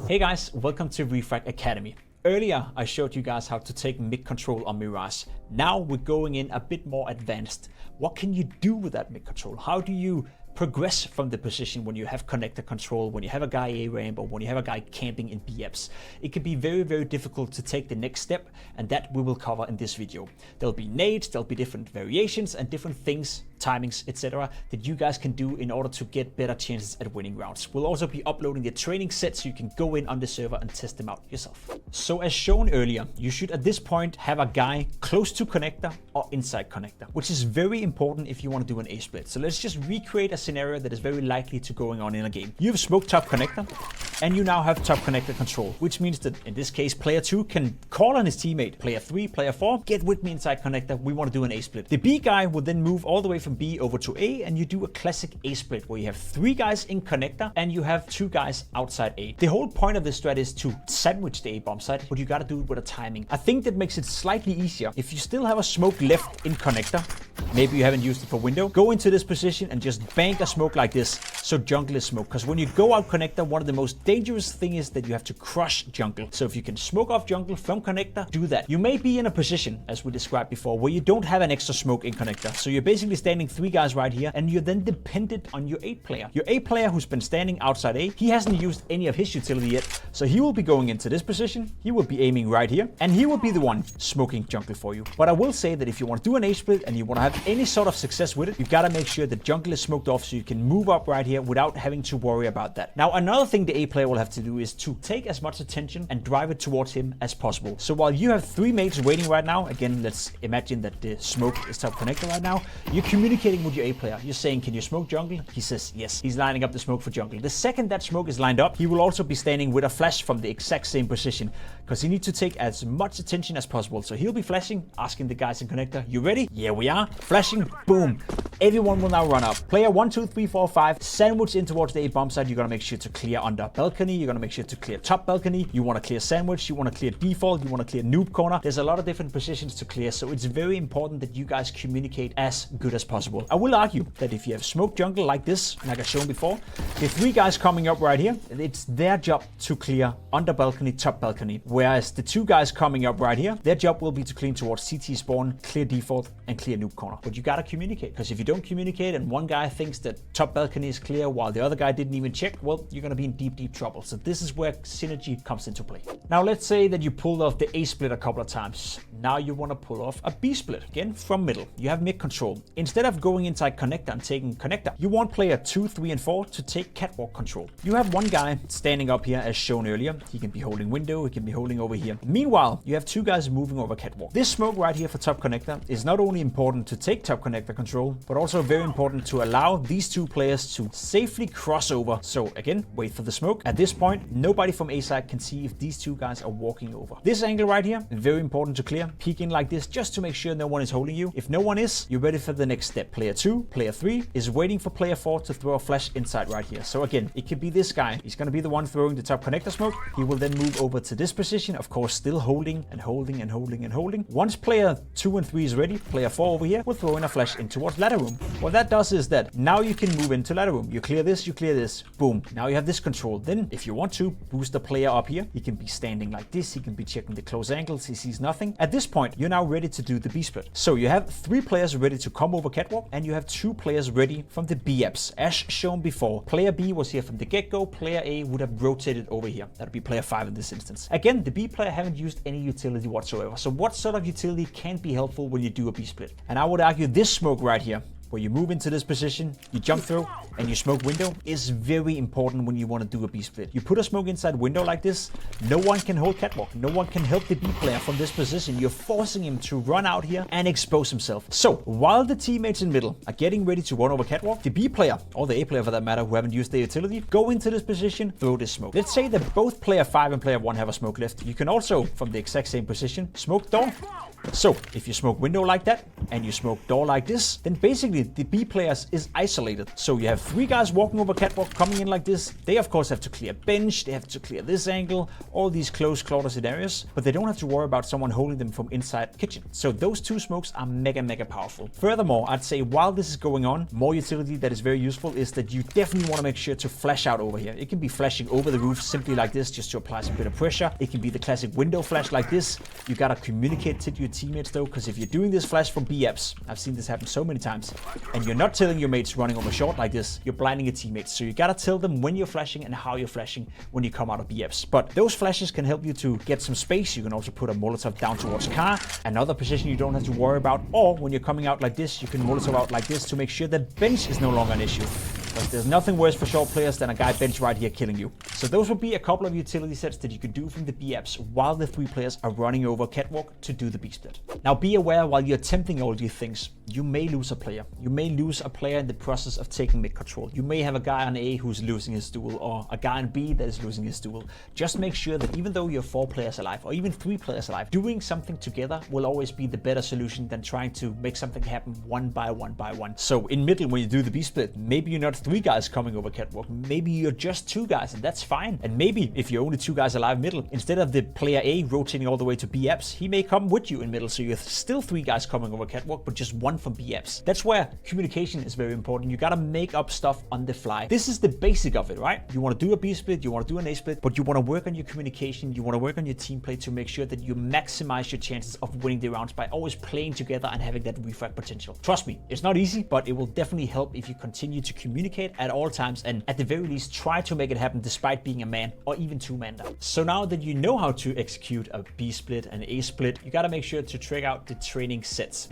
Hey guys, welcome to Refrag Academy. Earlier, I showed you guys how to take mid control on Mirage. Now we're going in a bit more advanced. What can you do with that mid control? How do you progress from the position when you have connector control, when you have a guy A-ramp, or when you have a guy camping in BFs? It can be very, very difficult to take the next step, and that we will cover in this video. There'll be nades, there'll be different variations and different things, timings, etc. that you guys can do in order to get better chances at winning rounds. We'll also be uploading the training set so you can go in on the server and test them out yourself. So as shown earlier, you should at this point have a guy close to connector or inside connector, which is very important if you want to do an A-split. So let's just recreate a scenario that is very likely to going on in a game. You've smoked top connector and you now have top connector control, which means that in this case player 2 can call on his teammate, player 3, player 4, get with me inside connector, we want to do an A-split. The B guy will then move all the way from B over to A, and you do a classic A-split where you have 3 guys in connector and you have 2 guys outside A. The whole point of this strat is to sandwich the A bomb site, but you gotta do it with a timing. I think that makes it slightly easier. If you still have a smoke left in connector, maybe you haven't used it for window, go into this position and just bank a smoke like this so jungle is smoke. Because when you go out connector, one of the most dangerous things is that you have to crush jungle. So if you can smoke off jungle from connector, do that. You may be in a position, as we described before, where you don't have an extra smoke in connector. So you're basically standing 3 guys right here, and you're then dependent on your A player. Your A player who's been standing outside A, he hasn't used any of his utility yet. So he will be going into this position, he will be aiming right here, and he will be the one smoking jungle for you. But I will say that if you want to do an A-split and you want to have any sort of success with it, you've got to make sure that jungle is smoked off so you can move up right here without having to worry about that. Now, another thing the A player will have to do is to take as much attention and drive it towards him as possible. So while you have 3 mates waiting right now, again, let's imagine that the smoke is top connector right now, you're communicating with your A player. You're saying, can you smoke jungle? He says yes. He's lining up the smoke for jungle. The second that smoke is lined up, he will also be standing with a flash from the exact same position because he needs to take as much attention as possible. So he'll be flashing, asking the guys in connector, you ready? Yeah, we are. Flashing, boom. Everyone will now run up. Player 1, 2, 3, 4, 5, sandwich in towards the A bomb side. You're going to make sure to clear under balcony. You're going to make sure to clear top balcony. You want to clear sandwich. You want to clear default. You want to clear noob corner. There's a lot of different positions to clear. So it's very important that you guys communicate as good as possible. I will argue that if you have smoked jungle like this, like I've shown before, the 3 guys coming up right here, it's their job to clear under balcony, top balcony. Whereas the 2 guys coming up right here, their job will be to clean towards CT spawn, clear default, and clear noob corner. But you gotta communicate, because if you don't communicate and one guy thinks that top balcony is clear while the other guy didn't even check, well, you're gonna be in deep, deep trouble. So this is where synergy comes into play. Now let's say that you pulled off the A split a couple of times. Now you want to pull off a B split, again from middle. You have mid control. Instead of going inside connector and taking connector, you want player 2, 3, and 4 to take catwalk control. You have one guy standing up here as shown earlier. He can be holding window, he can be holding over here. Meanwhile, you have 2 guys moving over catwalk. This smoke right here for top connector is not only important to take top connector control, but also very important to allow these 2 players to safely cross over. So again, wait for the smoke. At this point, nobody from A side can see if these 2 guys are walking over. This angle right here, very important to clear. Peek in like this just to make sure no one is holding you. If no one is, you're ready for the next step. Player 2, player 3 is waiting for player 4 to throw a flash inside right here. So again, it could be this guy. He's going to be the one throwing the top connector smoke. He will then move over to this position, of course, still holding and holding and holding and holding. Once player 2 and 3 is ready, player 4 over here will throw in a flash in towards ladder room. What that does is that now you can move into ladder room. You clear this, boom. Now you have this control. Then if you want to boost the player up here, he can be standing like this. He can be checking the close angles. He sees nothing. At this point, you're now ready to do the B split. So you have 3 players ready to come over catwalk, and you have 2 players ready from the B apps. As shown before, player B was here from the get-go. Player A would have rotated over here. That would be player 5 in this instance. Again, the B player haven't used any utility whatsoever. So what sort of utility can be helpful when you do a B split? And I would argue this smoke right here, where you move into this position, you jump through, and you smoke window, is very important when you want to do a B split. You put a smoke inside window like this, no one can hold catwalk. No one can help the B player from this position. You're forcing him to run out here and expose himself. So while the teammates in middle are getting ready to run over catwalk, the B player, or the A player for that matter, who haven't used their utility, go into this position, throw this smoke. Let's say that both player 5 and player 1 have a smoke left. You can also, from the exact same position, smoke door. So if you smoke window like that, and you smoke door like this, then basically basically the B players is isolated. So you have 3 guys walking over catwalk, coming in like this. They of course have to clear bench, they have to clear this angle, all these close quarter scenarios, but they don't have to worry about someone holding them from inside kitchen. So those 2 smokes are mega powerful. Furthermore, I'd say while this is going on, more utility that is very useful is that you definitely want to make sure to flash out over here. It can be flashing over the roof simply like this, just to apply some bit of pressure. It can be the classic window flash like this. You gotta communicate to your teammates though, because if you're doing this flash from BFs, I've seen this happen so many times, and you're not telling your mates running over short like this, you're blinding your teammates. So you gotta tell them when you're flashing and how you're flashing when you come out of BFs. But those flashes can help you to get some space. You can also put a Molotov down towards car, another position you don't have to worry about. Or when you're coming out like this, you can Molotov out like this to make sure that bench is no longer an issue. But there's nothing worse for short players than a guy bench right here killing you. So those would be a couple of utility sets that you could do from the BFs while the 3 players are running over catwalk to do the B split. Now be aware, while you're attempting all these things, you may lose a player. You may lose a player in the process of taking mid control. You may have a guy on A who's losing his duel, or a guy on B that is losing his duel. Just make sure that even though you're 4 players alive, or even 3 players alive, doing something together will always be the better solution than trying to make something happen one by one. So in middle, when you do the B split, maybe you're not 3 guys coming over catwalk, maybe you're just 2 guys, and that's fine. And maybe if you're only 2 guys alive middle, instead of the player A rotating all the way to BFs, he may come with you in middle, so you're still 3 guys coming over catwalk, but just 1 from BFs. That's where communication is very important. You gotta make up stuff on the fly. This is the basic of it, right? You want to do a B split, you want to do an A split, but you want to work on your communication, you want to work on your team play to make sure that you maximize your chances of winning the rounds by always playing together and having that refrag potential. Trust me, it's not easy, but it will definitely help if you continue to communicate at all times, and at the very least try to make it happen despite being a man or even 2-man down. So now that you know how to execute a B split and A split, you gotta make sure to check out the training sets.